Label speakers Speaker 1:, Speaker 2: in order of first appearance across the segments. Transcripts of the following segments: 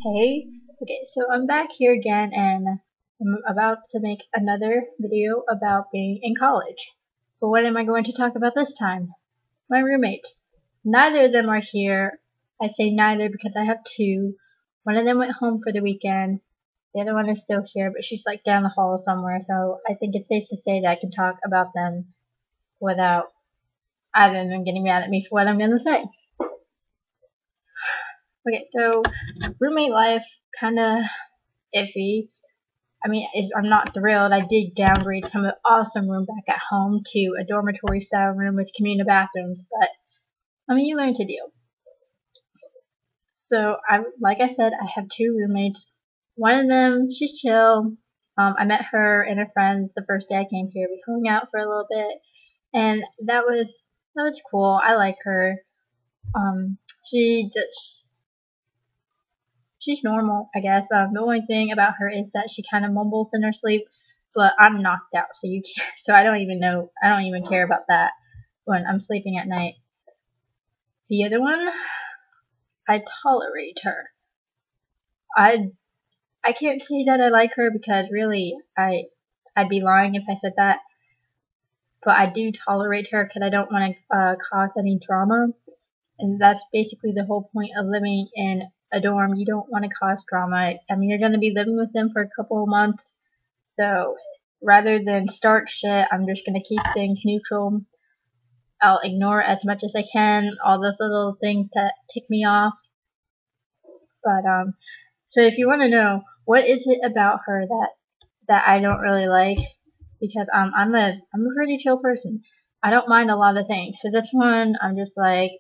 Speaker 1: Hey, okay, so I'm back here again and I'm about to make another video about being in college. But what am I going to talk about this time? My roommates. Neither of them are here. I say neither because I have two. One of them went home for the weekend. The other one is still here, but she's like down the hall somewhere, so I think it's safe to say that I can talk about them without either of them getting mad at me for what I'm going to say. Okay, so roommate life, kinda iffy. I mean, I'm not thrilled. I did downgrade from an awesome room back at home to a dormitory style room with communal bathrooms, but I mean, you learn to deal. So, like I said, I have two roommates. One of them, she's chill. I met her and her friends the first day I came here. We hung out for a little bit, and that was cool. I like her. She just she's normal, I guess. The only thing about her is that she kind of mumbles in her sleep, but I'm knocked out, so you can't, so I don't even care about that when I'm sleeping at night. The other one, I tolerate her. I can't say that I like her because really I'd be lying if I said that, but I do tolerate her because I don't want to cause any drama, and that's basically the whole point of living in a dorm. You don't want to cause drama. I mean, you're going to be living with them for a couple of months, so rather than start shit, I'm just going to keep things neutral. I'll ignore as much as I can, all those little things that tick me off. But so if you want to know what is it about her that I don't really like, because I'm a pretty chill person. I don't mind a lot of things. For this one, I'm just like,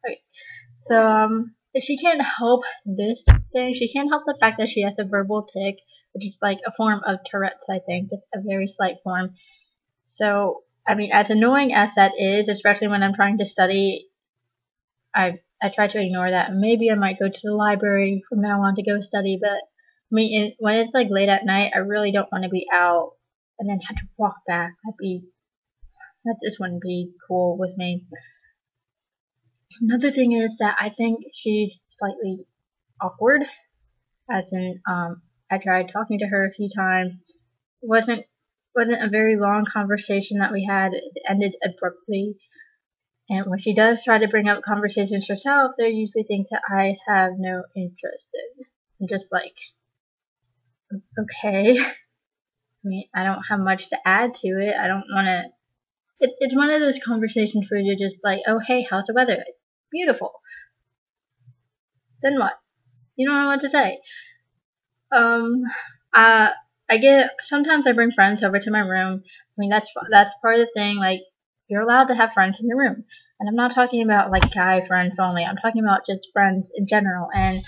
Speaker 1: okay. So if she can't help this thing, she can't help the fact that she has a verbal tic, which is like a form of Tourette's, I think, just a very slight form. So I mean, as annoying as that is, especially when I'm trying to study, I try to ignore that. Maybe I might go to the library from now on to go study, but I mean, when it's like late at night, I really don't want to be out and then have to walk back. That just wouldn't be cool with me. Another thing is that I think she's slightly awkward, as in, I tried talking to her a few times. It wasn't a very long conversation that we had. It ended abruptly. And when she does try to bring up conversations herself, they're usually things that I have no interest in. I'm just like, okay. I mean, I don't have much to add to it. I don't want to. It's one of those conversations where you're just like, oh, hey, how's the weather? Beautiful. Then what? You don't know what to say. Sometimes I bring friends over to my room. I mean, that's part of the thing. Like, you're allowed to have friends in your room. And I'm not talking about like guy friends only. I'm talking about just friends in general. And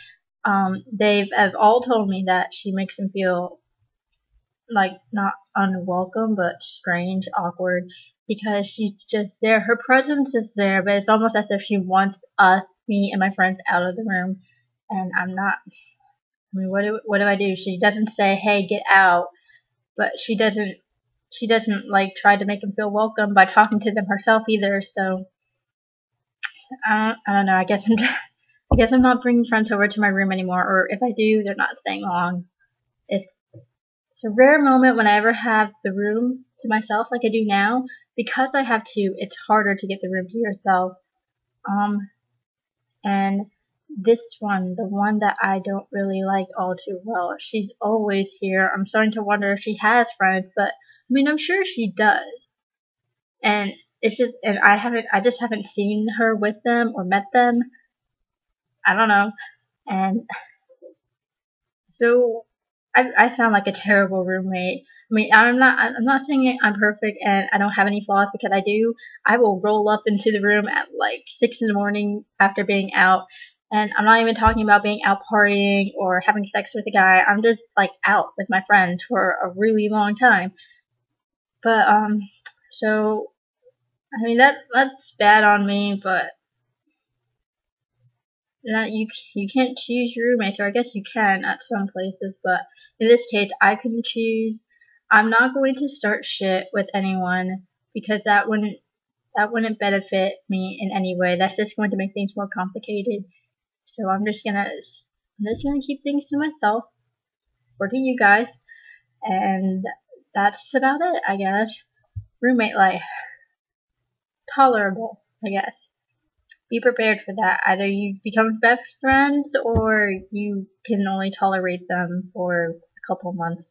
Speaker 1: they've have all told me that she makes them feel like not unwelcome, but strange, awkward, because she's just there. Her presence is there, but it's almost as if she wants me and my friends out of the room. And I'm not. I mean, what do I do? She doesn't say, "Hey, get out," but she doesn't like try to make them feel welcome by talking to them herself either. So I don't know. I guess I'm not bringing friends over to my room anymore, or if I do, they're not staying long. It's a rare moment when I ever have the room to myself like I do now. Because I have two, it's harder to get the room to yourself. And this one, the one that I don't really like all too well, she's always here. I'm starting to wonder if she has friends, but I mean, I'm sure she does. And I just haven't seen her with them or met them. I don't know. And so I sound like a terrible roommate. I mean, I'm not saying I'm perfect and I don't have any flaws, because I do. I will roll up into the room at like 6 in the morning after being out, and I'm not even talking about being out partying or having sex with a guy. I'm just like out with my friends for a really long time. But so I mean that's bad on me, but you can't choose your roommates, or I guess you can at some places, but in this case I couldn't choose. I'm not going to start shit with anyone because that wouldn't benefit me in any way. That's just going to make things more complicated. So I'm just gonna keep things to myself or to you guys, and that's about it, I guess. Roommate life, tolerable, I guess. Be prepared for that. Either you become best friends or you can only tolerate them for a couple months.